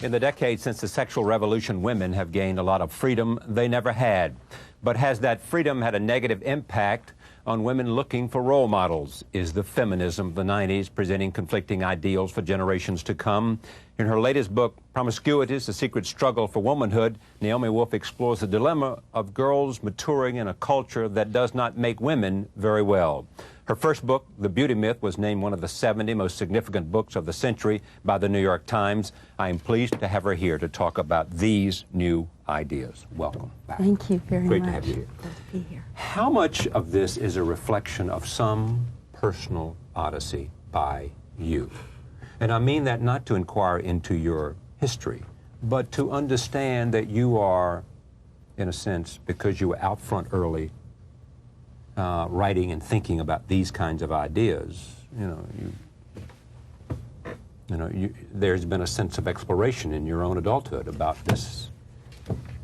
In the decades since the sexual revolution, women have gained a lot of freedom they never had. But has that freedom had a negative impact on women looking for role models? Is the feminism of the 90s presenting conflicting ideals for generations to come? In her latest book, Promiscuities, The Secret Struggle for Womanhood, Naomi Wolf explores the dilemma of girls maturing in a culture that does not make women very well. Her first book, The Beauty Myth, was named one of the 70 most significant books of the century by the New York Times. I am pleased to have her here to talk about these new ideas. Welcome back. Thank you very much. Great to have you here. Glad to be here. How much of this is a reflection of some personal odyssey by you? And I mean that not to inquire into your history, but to understand that you are, in a sense, because you were out front early, writing and thinking about these kinds of ideas, there's been a sense of exploration in your own adulthood about this.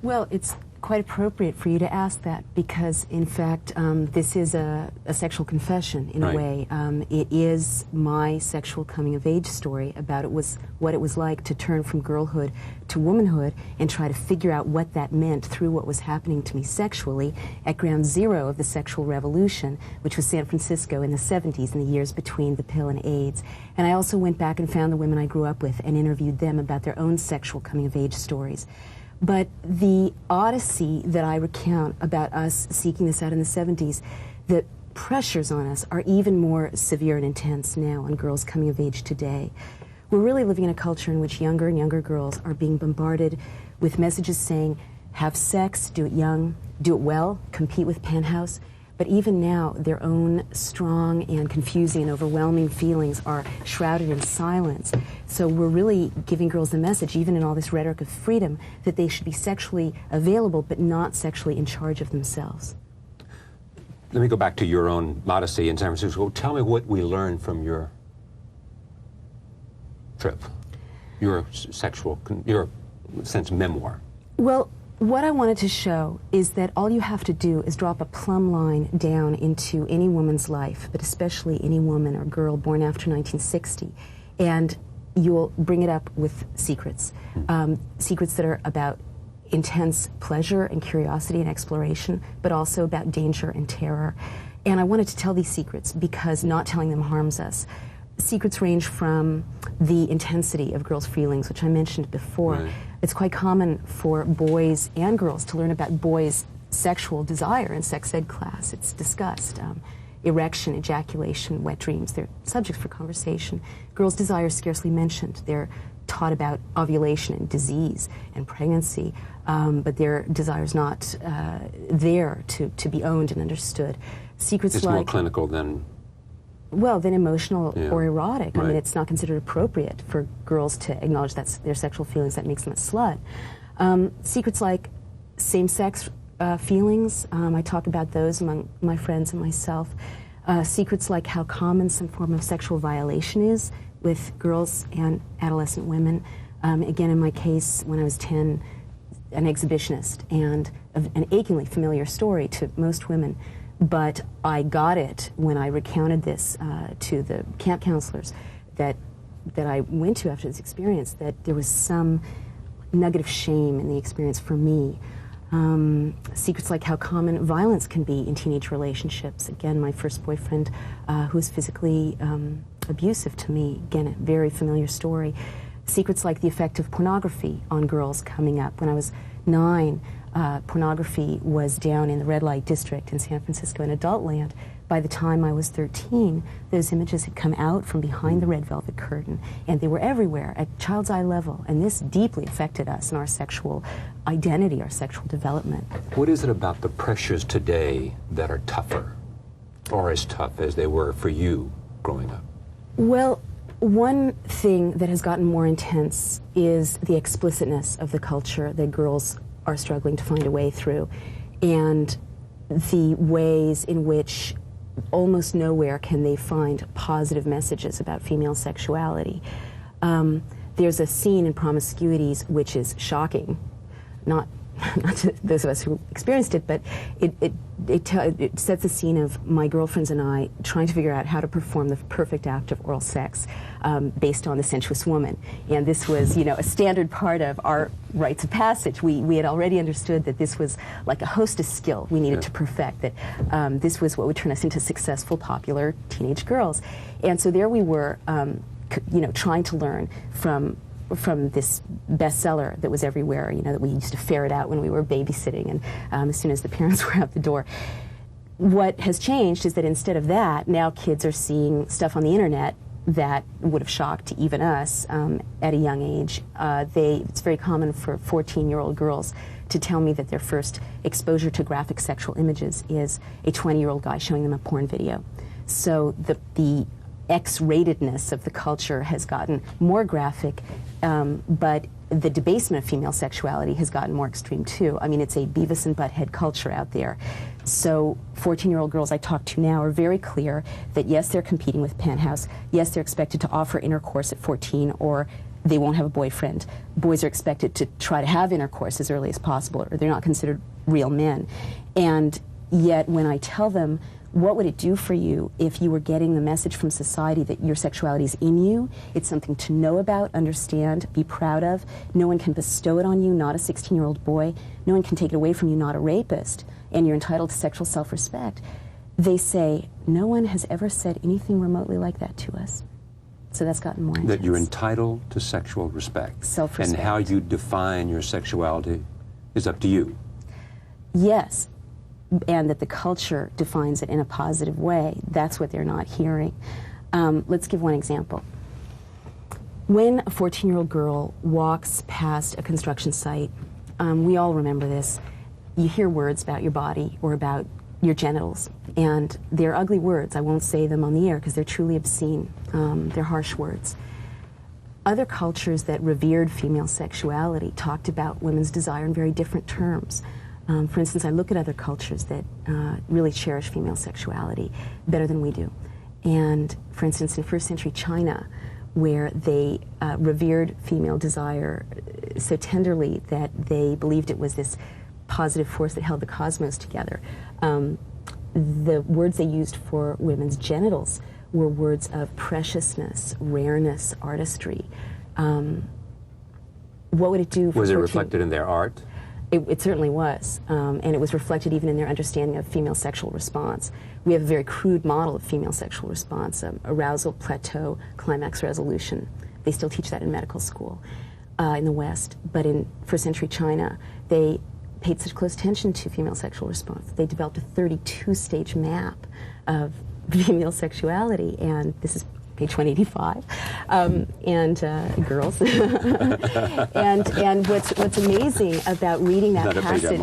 Well, it's quite appropriate for you to ask that because, in fact, this is a sexual confession in a way. It is my sexual coming-of-age story about what it was like to turn from girlhood to womanhood and try to figure out what that meant through what was happening to me sexually at ground zero of the sexual revolution, which was San Francisco in the 70s, in the years between the pill and AIDS. And I also went back and found the women I grew up with and interviewed them about their own sexual coming-of-age stories. But the odyssey that I recount about us seeking this out in the 70s, the pressures on us are even more severe and intense now on girls coming of age today. We're really living in a culture in which younger and younger girls are being bombarded with messages saying, have sex, do it young, do it well, compete with Penthouse. But even now, their own strong and confusing and overwhelming feelings are shrouded in silence. So we're really giving girls the message, even in all this rhetoric of freedom, that they should be sexually available but not sexually in charge of themselves. Let me go back to your own odyssey in San Francisco. Tell me what we learned from your trip, your sense memoir. Well, what I wanted to show is that all you have to do is drop a plumb line down into any woman's life, but especially any woman or girl born after 1960, and you'll bring it up with secrets. Secrets that are about intense pleasure and curiosity and exploration, but also about danger and terror. And I wanted to tell these secrets because not telling them harms us. Secrets range from the intensity of girls' feelings, which I mentioned before. Right. It's quite common for boys and girls to learn about boys' sexual desire in sex ed class. It's discussed. Erection, ejaculation, wet dreams, they're subjects for conversation. Girls' desire is scarcely mentioned. They're taught about ovulation and disease and pregnancy, but their desire's not there to be owned and understood. Secrets it's like... more clinical than... Well, then emotional or erotic. Right. I mean, it's not considered appropriate for girls to acknowledge that's their sexual feelings. That makes them a slut. Secrets like same-sex feelings, I talk about those among my friends and myself. Secrets like how common some form of sexual violation is with girls and adolescent women. Again, in my case, when I was 10, an exhibitionist, and an achingly familiar story to most women. But I got it when I recounted this to the camp counselors that I went to after this experience, that there was some nugget of shame in the experience for me. Secrets like how common violence can be in teenage relationships. Again, my first boyfriend who was physically abusive to me. Again, a very familiar story. Secrets like the effect of pornography on girls coming up. When I was 9, pornography was down in the red light district in San Francisco in adult land. By the time I was 13, those images had come out from behind the red velvet curtain, and they were everywhere at child's eye level, and this deeply affected us and our sexual identity, our sexual development. What is it about the pressures today that are tougher, or as tough as they were for you growing up? Well, one thing that has gotten more intense is the explicitness of the culture that girls are struggling to find a way through, and the ways in which almost nowhere can they find positive messages about female sexuality. There's a scene in Promiscuities which is shocking, not not to those of us who experienced it, but it sets the scene of my girlfriends and I trying to figure out how to perform the perfect act of oral sex based on the sensuous woman. And this was, you know, a standard part of our rites of passage. We had already understood that this was like a hostess skill we needed to perfect, that this was what would turn us into successful, popular teenage girls. And so there we were, you know, trying to learn from this bestseller that was everywhere, you know, that we used to ferret out when we were babysitting, and as soon as the parents were out the door. What has changed is that instead of that, now kids are seeing stuff on the internet that would have shocked even us at a young age. It's very common for 14-year-old girls to tell me that their first exposure to graphic sexual images is a 20-year-old guy showing them a porn video. So the X-ratedness of the culture has gotten more graphic, but the debasement of female sexuality has gotten more extreme too. I mean, it's a Beavis and Butthead culture out there. So 14-year-old girls I talk to now are very clear that yes, they're competing with Penthouse. Yes, they're expected to offer intercourse at 14, or they won't have a boyfriend. Boys are expected to try to have intercourse as early as possible, or they're not considered real men. And yet when I tell them, what would it do for you if you were getting the message from society that your sexuality is in you, it's something to know about, understand, be proud of, no one can bestow it on you, not a 16-year-old boy, no one can take it away from you, not a rapist, and you're entitled to sexual self-respect. They say, no one has ever said anything remotely like that to us. So that's gotten more intense. That you're entitled to sexual respect. Self-respect. And how you define your sexuality is up to you. Yes. And that the culture defines it in a positive way. That's what they're not hearing. Let's give one example. When a 14-year-old girl walks past a construction site, we all remember this, you hear words about your body or about your genitals, and they're ugly words. I won't say them on the air because they're truly obscene. They're harsh words. Other cultures that revered female sexuality talked about women's desire in very different terms. For instance, I look at other cultures that really cherish female sexuality better than we do. And for instance, in first century China, where they revered female desire so tenderly that they believed it was this positive force that held the cosmos together, the words they used for women's genitals were words of preciousness, rareness, artistry. What would it do for Was it reflected in their art? It certainly was, and it was reflected even in their understanding of female sexual response. We have a very crude model of female sexual response, arousal, plateau, climax resolution. They still teach that in medical school in the West, but in first century China, they paid such close attention to female sexual response. They developed a 32-stage map of female sexuality, and this is page 185, and girls. and what's amazing about reading that passage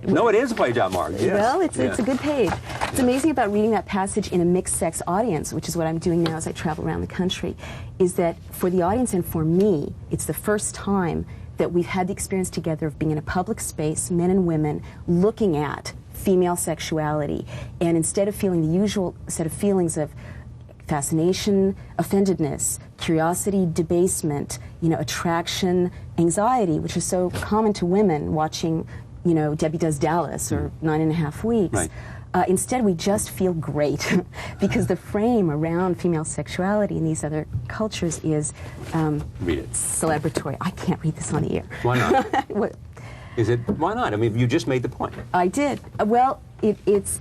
no, it is a page out mark. Yes. Well, it's a good page. It's amazing about reading that passage in a mixed sex audience, which is what I'm doing now as I travel around the country, is that for the audience and for me, it's the first time that we've had the experience together of being in a public space, men and women, looking at female sexuality, and instead of feeling the usual set of feelings of fascination, offendedness, curiosity, debasement, attraction, anxiety, which is so common to women watching, Debbie Does Dallas or 9.5 Weeks. Right. Instead, we just feel great because the frame around female sexuality in these other cultures is read it. Celebratory. I can't read this on the air. Why not? Why not? I mean, you just made the point. I did. Well, it's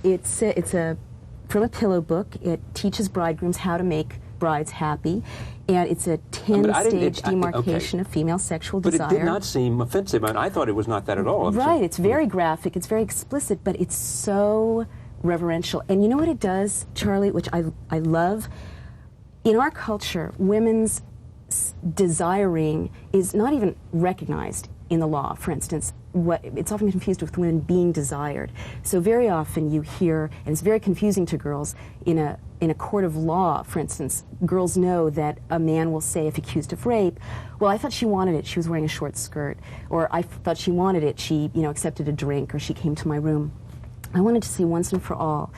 from a pillow book. It teaches bridegrooms how to make brides happy, and it's a 10-stage demarcation of female sexual desire. But it did not seem offensive. I thought it was not that at all. Right. It's very graphic. It's very explicit, but it's so reverential. And you know what it does, Charlie, which I love? In our culture, women's desiring is not even recognized in the law. For instance, it's often confused with women being desired. So very often you hear, and it's very confusing to girls, in a court of law, for instance, girls know that a man will say, if accused of rape, well, I thought she wanted it, she was wearing a short skirt, or I thought she wanted it, she accepted a drink, or she came to my room. I wanted to say once and for all,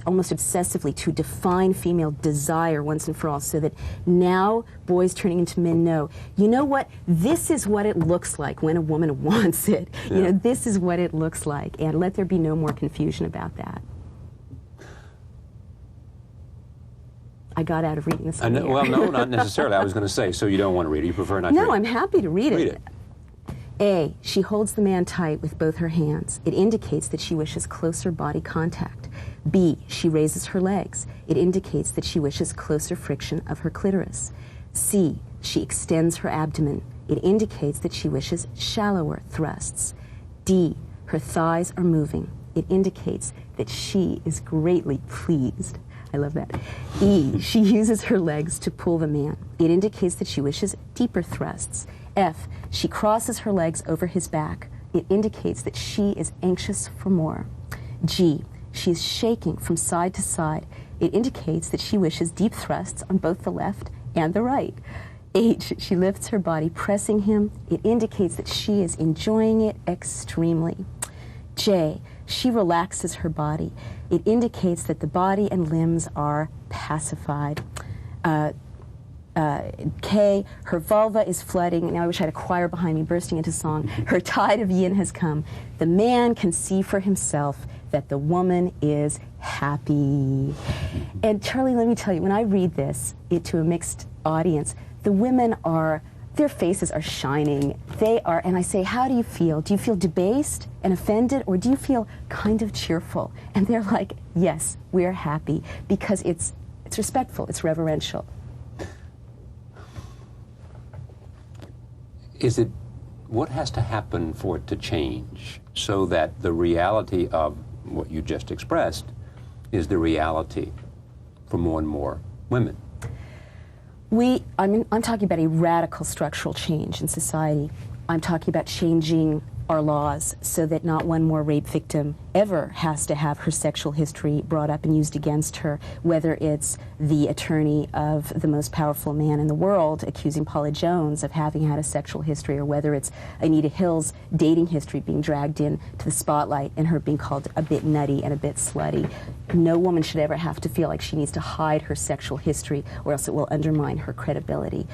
almost obsessively, to define female desire once and for all, so that now boys turning into men know, you know what, this is what it looks like when a woman wants it. Yeah. You know, this is what it looks like, and let there be no more confusion about that. I got out of reading this. Well, no, not necessarily. I was going to say, so you don't want to read it. You prefer not to read it. No, I'm happy to read it. Read it. A, she holds the man tight with both her hands. It indicates that she wishes closer body contact. B, she raises her legs. It indicates that she wishes closer friction of her clitoris. C, she extends her abdomen. It indicates that she wishes shallower thrusts. D, her thighs are moving. It indicates that she is greatly pleased. I love that. E, she uses her legs to pull the man. It indicates that she wishes deeper thrusts. F, she crosses her legs over his back. It indicates that she is anxious for more. G, she is shaking from side to side. It indicates that she wishes deep thrusts on both the left and the right. H, she lifts her body, pressing him. It indicates that she is enjoying it extremely. J, she relaxes her body. It indicates that the body and limbs are pacified. K, her vulva is flooding. Now I wish I had a choir behind me bursting into song. Her tide of yin has come. The man can see for himself that the woman is happy. And Charlie, let me tell you, when I read this to a mixed audience, the women are, their faces are shining. They are, and I say, how do you feel? Do you feel debased and offended, or do you feel kind of cheerful? And they're like, yes, we're happy, because it's respectful, it's reverential. What has to happen for it to change so that the reality of what you just expressed is the reality for more and more women? I'm talking about a radical structural change in society. I'm talking about changing our laws so that not one more rape victim ever has to have her sexual history brought up and used against her, whether it's the attorney of the most powerful man in the world accusing Paula Jones of having had a sexual history, or whether it's Anita Hill's dating history being dragged in to the spotlight and her being called a bit nutty and a bit slutty. No woman should ever have to feel like she needs to hide her sexual history, or else it will undermine her credibility.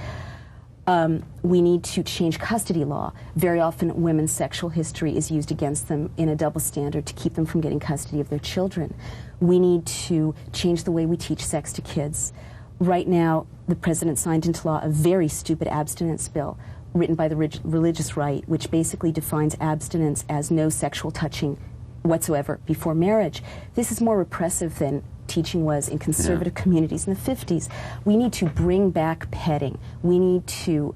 We need to change custody law. Very often women's sexual history is used against them in a double standard to keep them from getting custody of their children. We need to change the way we teach sex to kids. Right now, the president signed into law a very stupid abstinence bill written by the religious right, which basically defines abstinence as no sexual touching whatsoever before marriage. This is more repressive than teaching was in conservative communities in the 50s. We need to bring back petting. We need to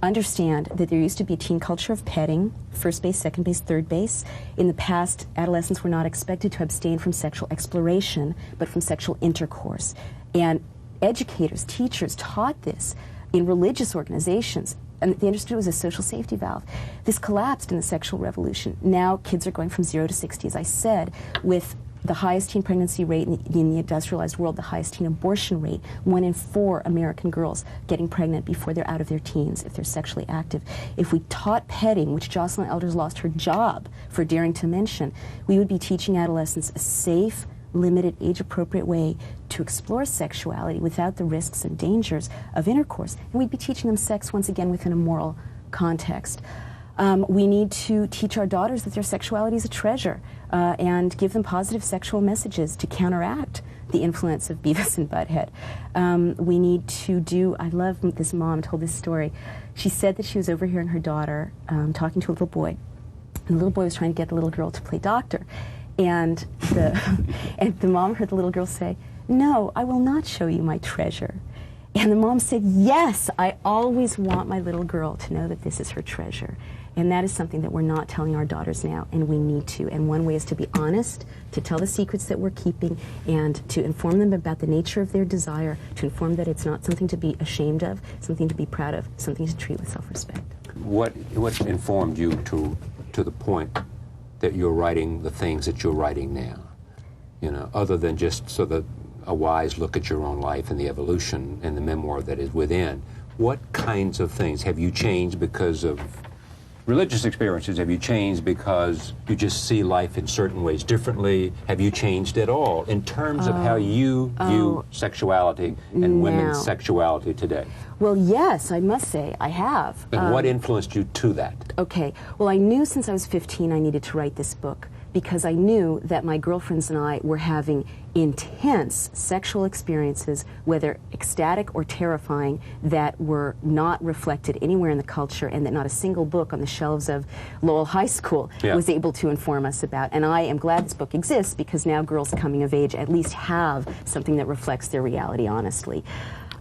understand that there used to be a teen culture of petting, first base, second base, third base. In the past, adolescents were not expected to abstain from sexual exploration, but from sexual intercourse. And educators, teachers taught this in religious organizations, and they understood it was a social safety valve. This collapsed in the sexual revolution. Now kids are going from 0 to 60, as I said, with the highest teen pregnancy rate in the industrialized world, the highest teen abortion rate, 1 in 4 American girls getting pregnant before they're out of their teens if they're sexually active. If we taught petting, which Jocelyn Elders lost her job for daring to mention, we would be teaching adolescents a safe, limited, age-appropriate way to explore sexuality without the risks and dangers of intercourse. And we'd be teaching them sex once again within a moral context. We need to teach our daughters that their sexuality is a treasure and give them positive sexual messages to counteract the influence of Beavis and Butthead. We need to do, I love this mom told this story. She said that she was overhearing her daughter talking to a little boy. And the little boy was trying to get the little girl to play doctor. And the mom heard the little girl say, "No, I will not show you my treasure." And the mom said, "Yes, I always want my little girl to know that this is her treasure." And that is something that we're not telling our daughters now, and we need to. And one way is to be honest, to tell the secrets that we're keeping, and to inform them about the nature of their desire, to inform that it's not something to be ashamed of, something to be proud of, something to treat with self-respect. What informed you to the point that you're writing the things that you're writing now? You know, other than just sort of a wise look at your own life and the evolution and the memoir that is within, what kinds of things have you changed because of religious experiences, have you changed because you just see life in certain ways differently? Have you changed at all in terms of how you view sexuality and women's sexuality today? Well, yes, I must say I have. And what influenced you to that? Okay. Well, I knew since I was 15 I needed to write this book, because I knew that my girlfriends and I were having intense sexual experiences, whether ecstatic or terrifying, that were not reflected anywhere in the culture, and that not a single book on the shelves of Lowell High School was able to inform us about. And I am glad this book exists, because now girls coming of age at least have something that reflects their reality honestly.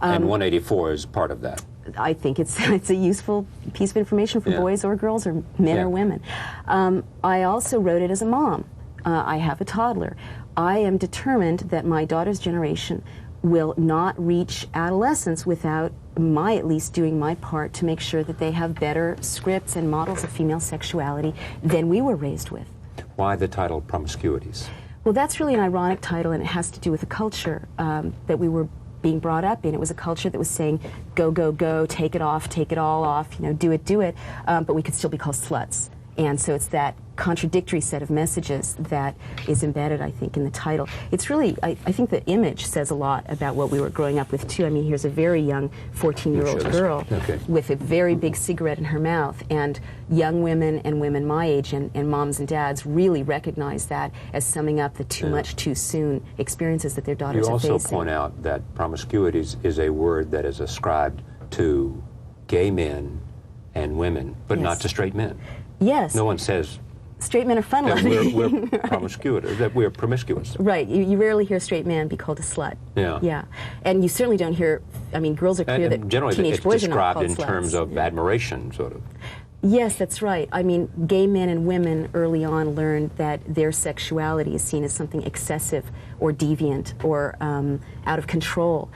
And 184 is part of that. I think it's a useful piece of information for boys or girls, or men or women. I also wrote it as a mom. I have a toddler. I am determined that my daughter's generation will not reach adolescence without my at least doing my part to make sure that they have better scripts and models of female sexuality than we were raised with. Why the title Promiscuities? Well, that's really an ironic title, and it has to do with the culture that we were being brought up in. It was a culture that was saying, go, go, go, take it off, take it all off, you know, do it, but we could still be called sluts. And so it's that contradictory set of messages that is embedded, I think, in the title. It's really, I think the image says a lot about what we were growing up with, too. I mean, here's a very young 14-year-old girl with a very big cigarette in her mouth, and young women and women my age and moms and dads really recognize that as summing up the too much, too soon experiences that their daughters are facing. You also point out that promiscuities is a word that is ascribed to gay men and women, but not to straight men. Yes. No one says straight men are fun loving. We're promiscuous, that we're promiscuous. Right. You rarely hear a straight man be called a slut. Yeah. Yeah. And you certainly don't hear, I mean, girls are clear that generally teenage boys are not called described in terms of admiration, sort of. Yes, that's right. I mean, gay men and women early on learned that their sexuality is seen as something excessive or deviant or out of control.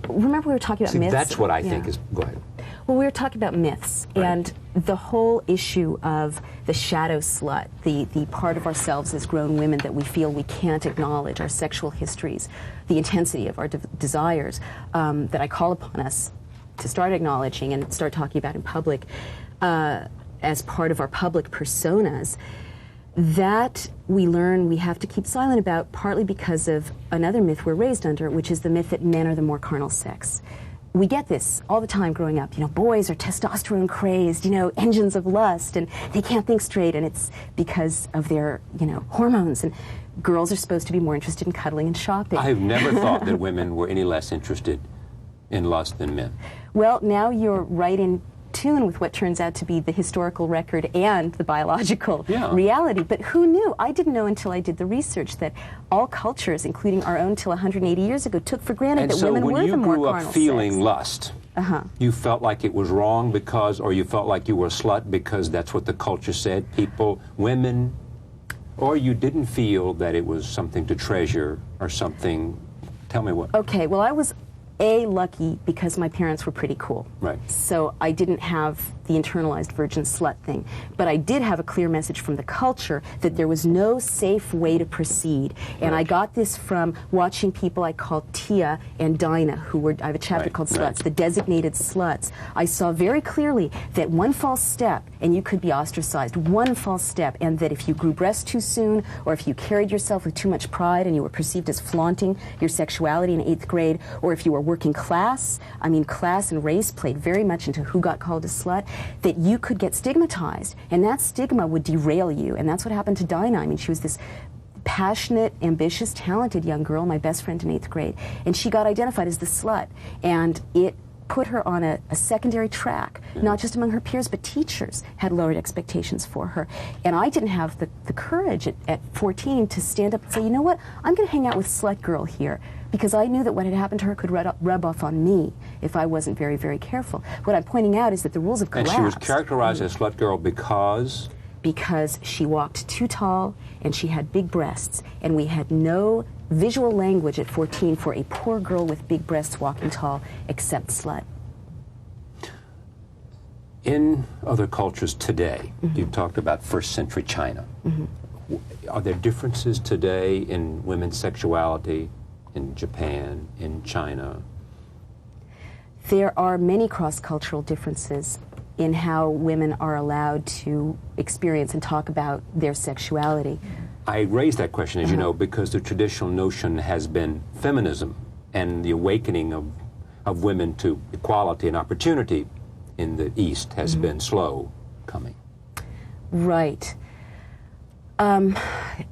Remember we were talking about myths? That's what I think is... Go ahead. Well, we were talking about myths, and the whole issue of the shadow slut, the part of ourselves as grown women that we feel we can't acknowledge, our sexual histories, the intensity of our desires, that I call upon us to start acknowledging and start talking about in public as part of our public personas, that we learn we have to keep silent about, partly because of another myth we're raised under, which is the myth that men are the more carnal sex. We get this all the time growing up. You know, boys are testosterone crazed, you know, engines of lust, and they can't think straight, and it's because of their, you know, hormones. And girls are supposed to be more interested in cuddling and shopping. I've never thought that women were any less interested in lust than men. Well, now you're right in tune with what turns out to be the historical record and the biological reality. But who knew? I didn't know until I did the research that all cultures, including our own till 180 years ago, took for granted that women were the more carnal sex. And so when you grew up feeling lust, you felt like it was wrong because, or you felt like you were a slut because that's what the culture said, people, women, or you didn't feel that it was something to treasure or something. Tell me what. Okay, well, I was lucky because my parents were pretty cool. Right. So I didn't have the internalized virgin slut thing. But I did have a clear message from the culture that there was no safe way to proceed. And I got this from watching people I called Tia and Dinah, who were, I have a chapter called Sluts, the designated sluts. I saw very clearly that one false step and you could be ostracized, one false step, and that if you grew breasts too soon or if you carried yourself with too much pride and you were perceived as flaunting your sexuality in 8th grade, or if you were working class, I mean, class and race played very much into who got called a slut, that you could get stigmatized, and that stigma would derail you. And that's what happened to Dinah. I mean, she was this passionate, ambitious, talented young girl, my best friend in 8th grade, and she got identified as the slut, and it put her on a secondary track, not just among her peers, but teachers had lowered expectations for her. And I didn't have the courage at 14 to stand up and say, you know what, I'm going to hang out with slut girl here, because I knew that what had happened to her could rub off on me if I wasn't very, very careful. What I'm pointing out is that the rules have collapsed. And she was characterized as slut girl because? Because she walked too tall and she had big breasts, and we had no visual language at 14 for a poor girl with big breasts walking tall except slut. In other cultures today, you talked about first century China. Are there differences today in women's sexuality in Japan, in China? There are many cross-cultural differences. in how women are allowed to experience and talk about their sexuality. I raised that question, as you know, because the traditional notion has been feminism and the awakening of women to equality and opportunity in the East has been slow coming. Right.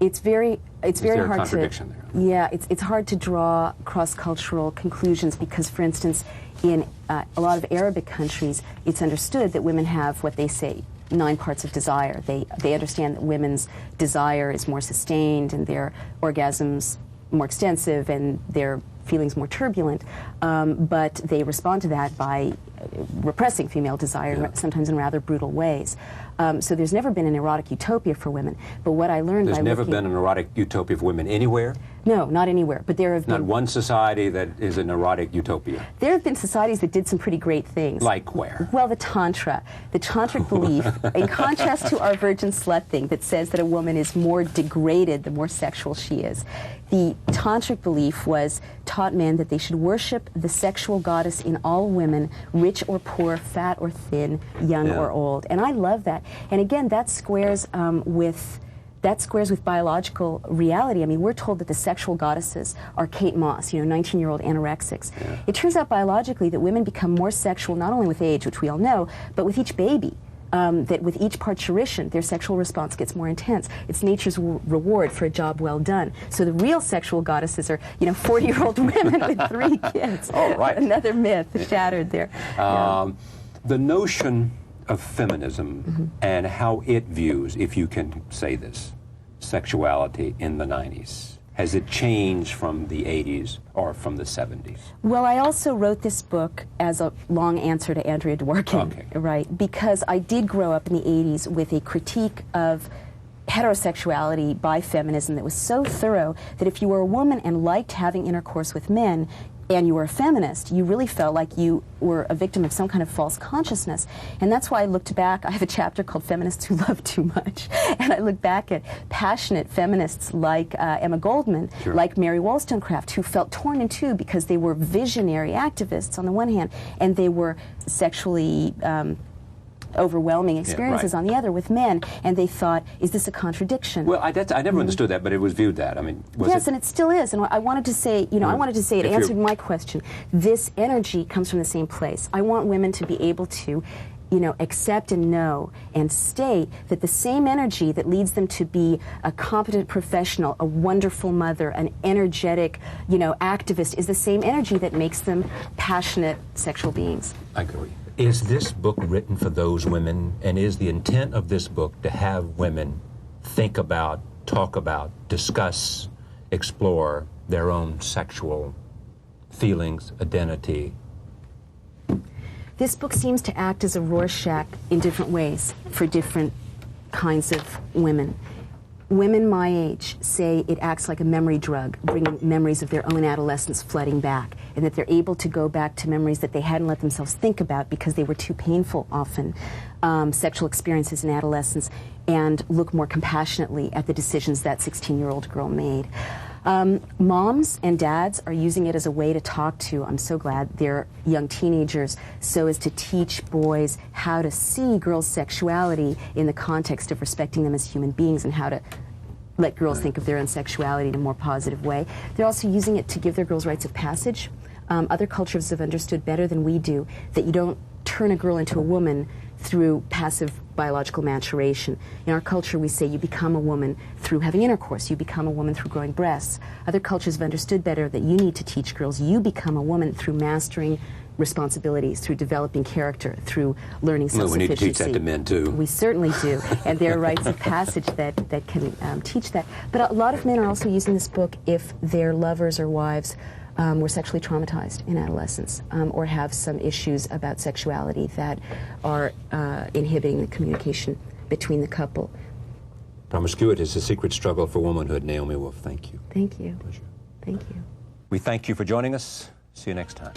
It's very hard a contradiction there? Yeah, it's hard to draw cross-cultural conclusions because, for instance, in a lot of Arabic countries, it's understood that women have what they say 9 parts of desire. They understand that women's desire is more sustained and their orgasms more extensive and their feelings more turbulent, but they respond to that by repressing female desire, sometimes in rather brutal ways. So there's never been an erotic utopia for women. But what I learned There's never been an erotic utopia for women anywhere? No, not anywhere. But there have been... Not one society that is an erotic utopia? There have been societies that did some pretty great things. Like where? Well, the Tantra. The Tantric belief, in contrast to our virgin slut thing that says that a woman is more degraded the more sexual she is, the Tantric belief taught men that they should worship the sexual goddess in all women, rich or poor, fat or thin, young or old. And I love that. And again, that squares with biological reality. I mean, we're told that the sexual goddesses are Kate Moss, 19-year-old anorexics. Yeah. It turns out biologically that women become more sexual not only with age, which we all know, but with each baby. That with each parturition, their sexual response gets more intense. It's nature's reward for a job well done. So the real sexual goddesses are, 40-year-old women with 3 kids. Oh, right. Another myth shattered there. The notion of feminism and how it views, if you can say this, sexuality in the 90s. Has it changed from the 80s or from the 70s? Well, I also wrote this book as a long answer to Andrea Dworkin, right? Because I did grow up in the 80s with a critique of heterosexuality by feminism that was so thorough that if you were a woman and liked having intercourse with men, and you were a feminist, you really felt like you were a victim of some kind of false consciousness. And that's why I looked back. I have a chapter called Feminists Who Love Too Much. And I look back at passionate feminists like Emma Goldman, like Mary Wollstonecraft, who felt torn in two because they were visionary activists on the one hand, and they were sexually overwhelming experiences on the other with men, and they thought, is this a contradiction? Well, I never understood that, but it was viewed that. I mean, yes, and it still is. And I wanted to say, I wanted to say it answered my question. This energy comes from the same place. I want women to be able to, accept and know and state that the same energy that leads them to be a competent professional, a wonderful mother, an energetic, activist is the same energy that makes them passionate sexual beings. I agree. Is this book written for those women, and is the intent of this book to have women think about, talk about, discuss, explore their own sexual feelings, identity? This book seems to act as a Rorschach in different ways for different kinds of women. Women my age say it acts like a memory drug, bringing memories of their own adolescence flooding back, and that they're able to go back to memories that they hadn't let themselves think about because they were too painful often, sexual experiences in adolescence, and look more compassionately at the decisions that 16-year-old girl made. Moms and dads are using it as a way to talk to, I'm so glad, their young teenagers so as to teach boys how to see girls' sexuality in the context of respecting them as human beings and how to let girls think of their own sexuality in a more positive way. They're also using it to give their girls rites of passage. Other cultures have understood better than we do that you don't turn a girl into a woman through passive biological maturation. In our culture, we say you become a woman through having intercourse. You become a woman through growing breasts. Other cultures have understood better that you need to teach girls you become a woman through mastering responsibilities, through developing character, through learning self-sufficiency. We need to teach that to men, too. We certainly do. And there are rites of passage that can teach that. But a lot of men are also using this book if their lovers or wives were sexually traumatized in adolescence or have some issues about sexuality that are inhibiting the communication between the couple. Promiscuities, a secret struggle for womanhood. Naomi Wolf, thank you. Thank you. Pleasure. Thank you. We thank you for joining us. See you next time.